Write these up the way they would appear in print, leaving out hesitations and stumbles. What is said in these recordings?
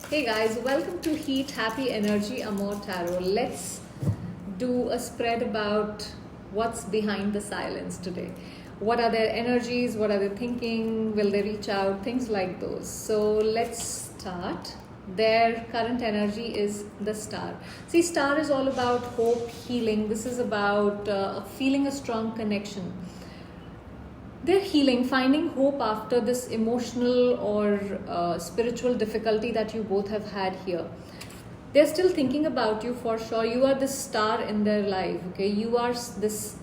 Hey guys, welcome to Heat Happy Energy Amor Tarot. Let's do a spread about what's behind the silence today. What are their energies? What are they thinking? Will they reach out? Things like those. So let's start. Their current energy is the star. See, star is all about hope, healing. This is about feeling a strong connection. They're healing, finding hope after this emotional or spiritual difficulty that you both have had here. They're still thinking about you for sure. You are this star in their life, okay? You are this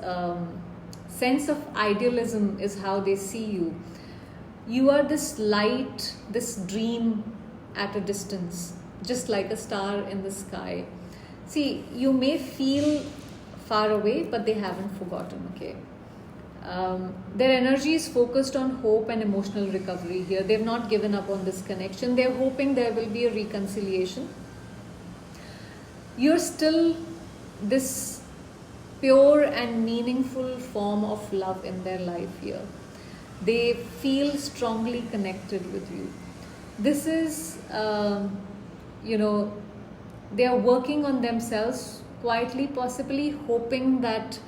sense of idealism is how they see you. You are this light, this dream at a distance, just like a star in the sky. See, you may feel far away, but they haven't forgotten, okay? Their energy is focused on hope and emotional recovery here. They've not given up on this connection. They're hoping there will be a reconciliation. You're still this pure and meaningful form of love in their life here. They feel strongly connected with you. This is, they are working on themselves quietly, possibly hoping that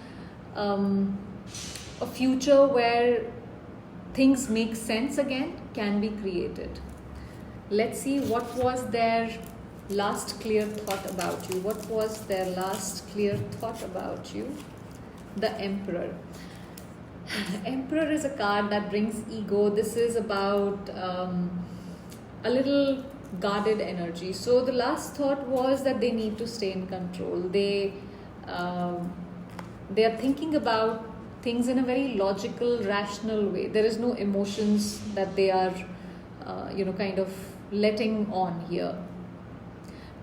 a future where things make sense again can be created. Let's see what was their last clear thought about you. What was their last clear thought about you? The Emperor. Emperor is a card that brings ego. This is about a little guarded energy. So the last thought was that they need to stay in control. They are thinking about things in a very logical, rational way. There is no emotions that they are, kind of letting on here.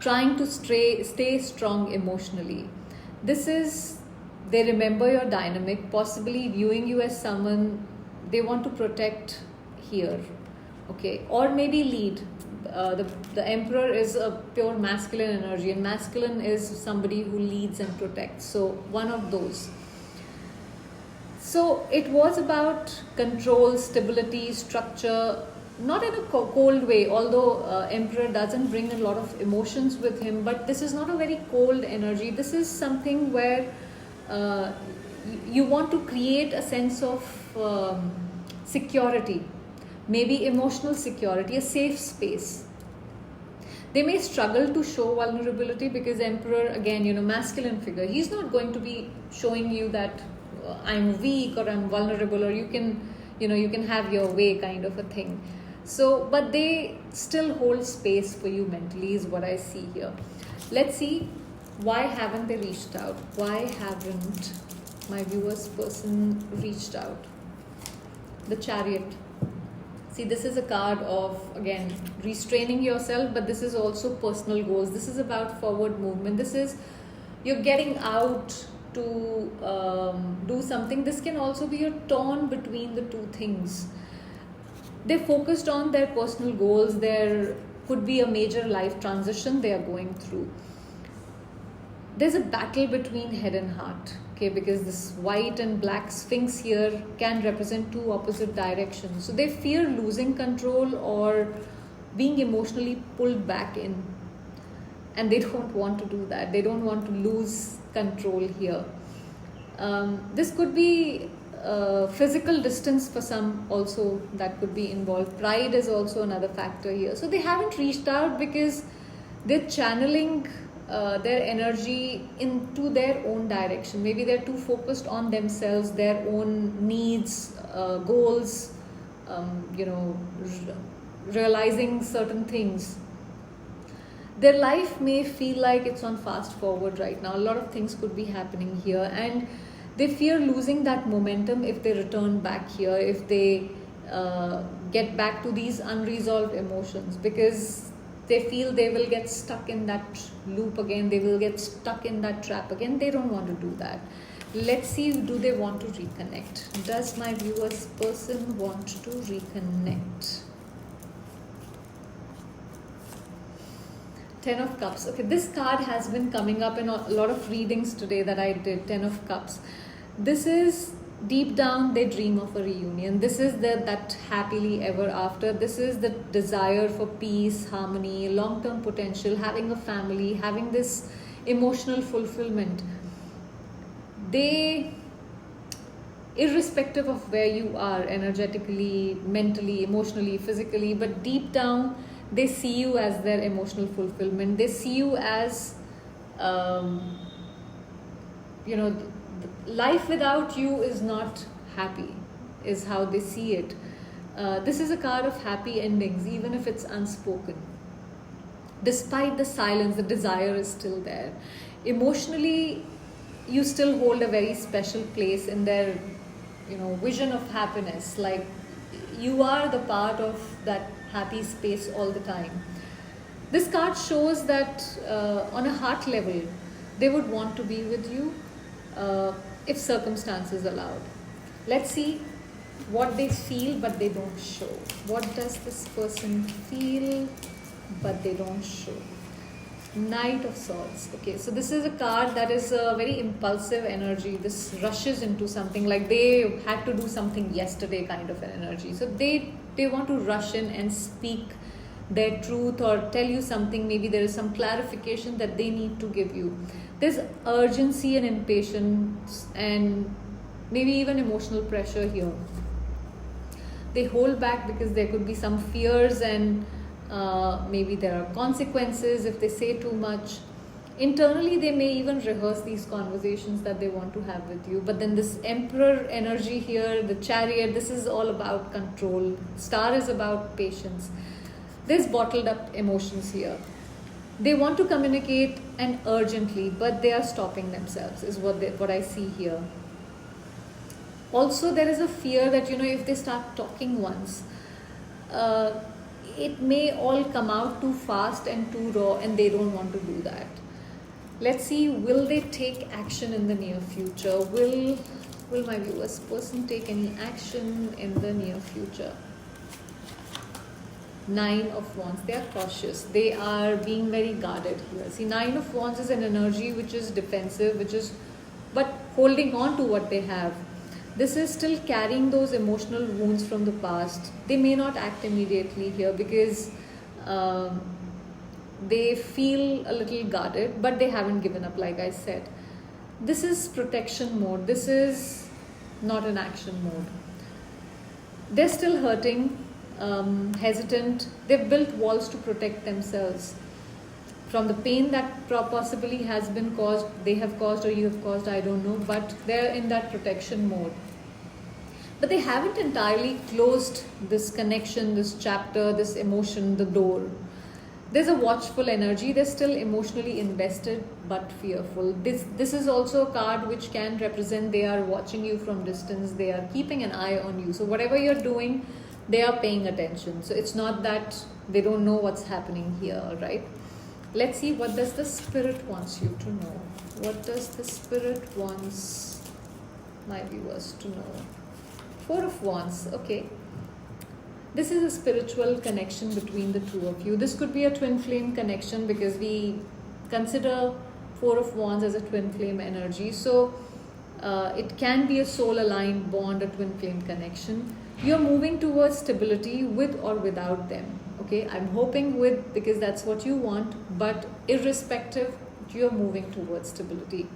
Trying to stay strong emotionally. This is, they remember your dynamic, possibly viewing you as someone they want to protect here, okay? Or maybe lead. The Emperor is a pure masculine energy, and masculine is somebody who leads and protects. So one of those. So it was about control, stability, structure, not in a cold way, although Emperor doesn't bring a lot of emotions with him, but this is not a very cold energy. This is something where you want to create a sense of security, maybe emotional security, a safe space. They may struggle to show vulnerability because Emperor, again, masculine figure, he's not going to be showing you that I'm weak or I'm vulnerable, or you can have your way kind of a thing. So, but they still hold space for you mentally is what I see here. Let's see, why haven't they reached out? Why haven't my viewers person reached out? The Chariot. See, this is a card of, again, restraining yourself, but this is also personal goals. This is about forward movement. This is, you're getting out to do something. This can also be a torn between the two things. They're focused on their personal goals. There could be a major life transition they are going through. There's a battle between head and heart, okay, because this white and black sphinx here can represent two opposite directions. So they fear losing control or being emotionally pulled back in, and they don't want to do that. They don't want to lose control here. This could be physical distance for some also that could be involved. Pride is also another factor here. So they haven't reached out because they're channeling their energy into their own direction. Maybe they're too focused on themselves, their own needs, goals, realizing certain things. Their life may feel like it's on fast forward right now. A lot of things could be happening here, and they fear losing that momentum if they return back here, if they get back to these unresolved emotions, because they feel they will get stuck in that loop again. They will get stuck in that trap again. They don't want to do that. Let's see, do they want to reconnect? Does my viewers person want to reconnect? Ten of Cups. Okay, this card has been coming up in a lot of readings today that I did. Ten of Cups. This is Deep down, they dream of a reunion. This is that happily ever after. This is the desire for peace, harmony, long-term potential, having a family, having this emotional fulfillment. They, irrespective of where you are energetically, mentally, emotionally, physically, but deep down, they see you as their emotional fulfillment. They see you as, life without you is not happy, is how they see it. This is a card of happy endings, even if it's unspoken. Despite the silence, the desire is still there. Emotionally, you still hold a very special place in their, vision of happiness. Like, you are the part of that happy space all the time. This card shows that on a heart level, they would want to be with you if circumstances allowed. Let's see what they feel but they don't show. What does this person feel but they don't show? Knight of Swords. Okay, so this is a card that is a very impulsive energy. This rushes into something, like they had to do something yesterday kind of an energy. So they want to rush in and speak their truth or tell you something. Maybe there is some clarification that they need to give you. There's urgency and impatience and maybe even emotional pressure here. They hold back because there could be some fears and maybe there are consequences if they say too much. Internally, they may even rehearse these conversations that they want to have with you. But then this Emperor energy here, the Chariot, this is all about control. Star is about patience. There's bottled up emotions here. They want to communicate and urgently, but they are stopping themselves, is what I see here. Also, there is a fear that, if they start talking once, it may all come out too fast and too raw, and they don't want to do that. Let's see, will they take action in the near future? Will my viewers person take any action in the near future? Nine of Wands. They are cautious. They are being very guarded here. See, Nine of Wands is an energy which is defensive, but holding on to what they have. This is still carrying those emotional wounds from the past. They may not act immediately here because they feel a little guarded, but they haven't given up, like I said. This is protection mode. This is not an action mode. They're still hurting, hesitant. They've built walls to protect themselves from the pain that possibly has been caused, they have caused or you have caused, I don't know, but they're in that protection mode. But they haven't entirely closed this connection, this chapter, this emotion, the door. There's a watchful energy. They're still emotionally invested but fearful. This is also a card which can represent they are watching you from distance. They are keeping an eye on you. So whatever you're doing, they are paying attention. So it's not that they don't know what's happening here, right? Let's see, what does the Spirit wants you to know? What does the Spirit wants my viewers to know? Four of Wands, okay. This is a spiritual connection between the two of you. This could be a twin flame connection because we consider Four of Wands as a twin flame energy. So it can be a soul aligned bond, a twin flame connection. You're moving towards stability with or without them. Okay, I'm hoping with, because that's what you want, but irrespective, you're moving towards stability.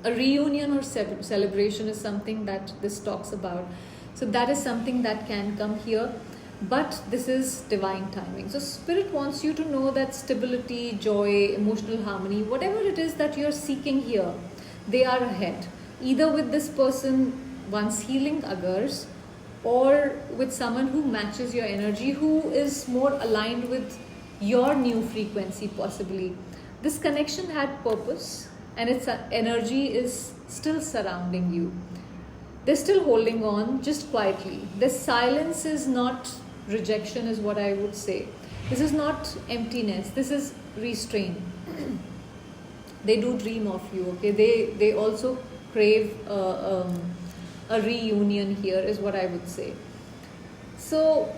A reunion or celebration is something that this talks about. So that is something that can come here, but this is divine timing. So Spirit wants you to know that stability, joy, emotional harmony, whatever it is that you're seeking here, they are ahead. Either with this person once healing others, or with someone who matches your energy, who is more aligned with your new frequency possibly. This connection had purpose and its energy is still surrounding you. They're still holding on, just quietly. This silence is not rejection, is what I would say. This is not emptiness. This is restraint. They do dream of you, okay? They also crave a reunion here, is what I would say. So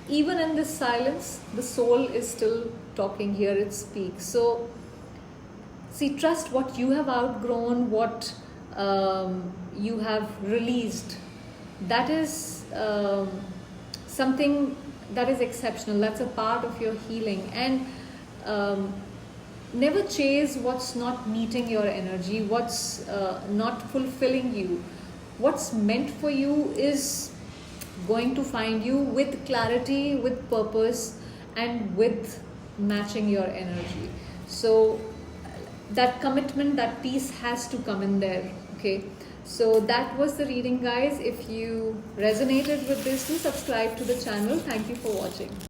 even in this silence, the soul is still talking here. It speaks. So see, trust what you have outgrown, what you have released, that is something that is exceptional. That's a part of your healing. And never chase what's not meeting your energy, what's not fulfilling you. What's meant for you is going to find you with clarity, with purpose, and with matching your energy. So that commitment, that peace has to come in there. Okay, so that was the reading, guys. If you resonated with this, do subscribe to the channel. Thank you for watching.